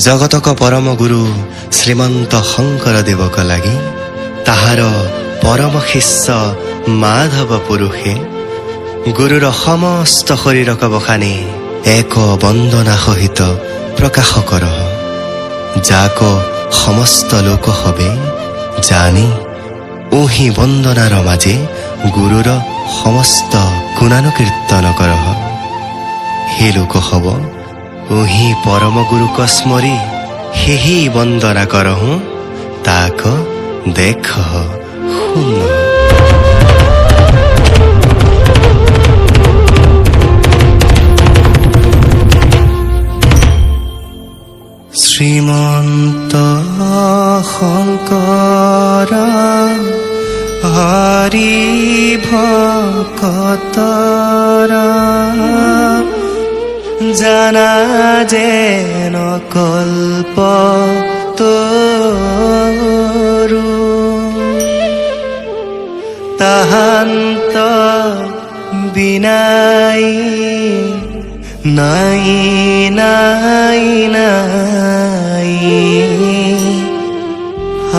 जगतक परम गुरु श्रीमंत शंकर देवक लागि ताहार परम शिष्य माधव पुरुषे गुरुर समस्त शरीरक बखानी एक वंदना सहित प्रकाश कर जाक समस्त लोक हबे जानी ओही वंदनार माजे गुरुर समस्त गुणानुकीर्तन कर हे लोक हब ओही परम गुरुक स्मरी हेही वंदना करहु ताक देख हुन श्रीमंत शंकर हरि भक्तरा जाना जेन कल्प तोरु ताहान्त बिनाई नाई नाई नाई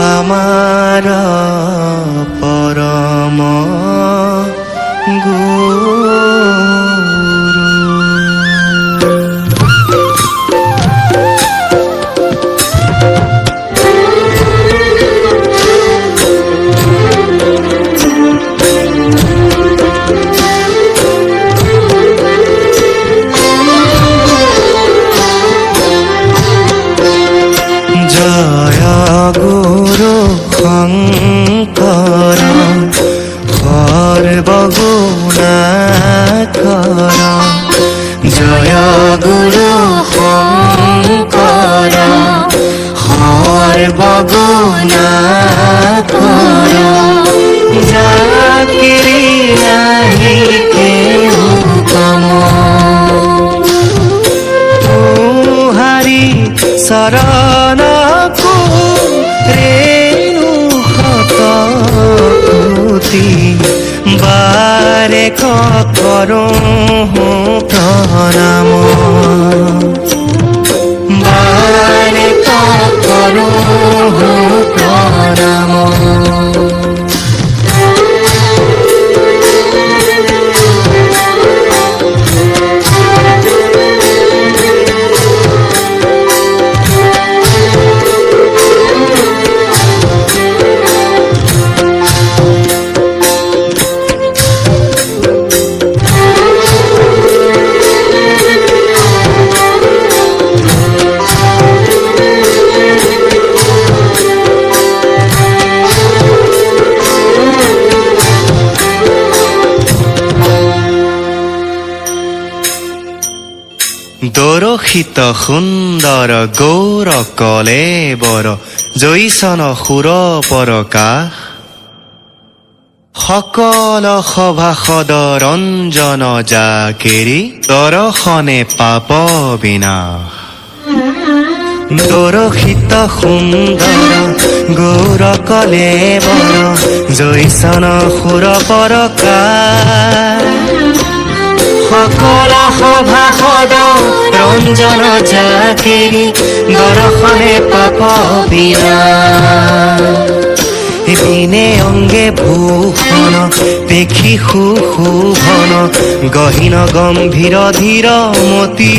आमार परम गुरु गुरु शंकर सर्वगुणाकर जय गुरु शंकर सर्वगुणाकर जाकिरी नाही केहु कम तुहारी शरण बारे करूं प्रणाम बारे करूं प्रणाम দৰশিত সুন্দৰ গৌৰ কলেবৰ জৈসন সুৰ পৰকাশ সকল সভাসদ ৰঞ্জন জাকেৰি দৰ্শনে পাপ বিনাশ দৰশিত সুন্দৰ গৌৰ কলেবৰ জৈসন সুৰ পৰকাশ সকল সভাসদ ৰঞ্জন জাকেৰি দৰ্শনে পাপ বিনাশ দিনে অঙ্গে ভূষণ দেখি সুশোভন গহীন গম্ভীৰ ধীৰ মতি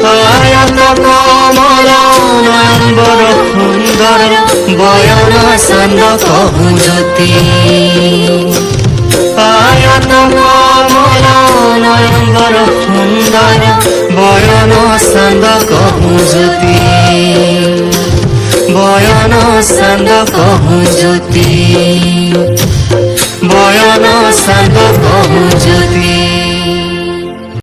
আয়ত কমল নয়নবৰ সুন্দৰ বয়ন চন্দ কহু জ্যোতি আয়ত কমল নয়নবৰ সুন্দৰ বয়ন চন্দ কহু জ্যোতি বয়ন চন্দ কহু জ্যোতি বয়ন চন্দ কহু জ্যোতি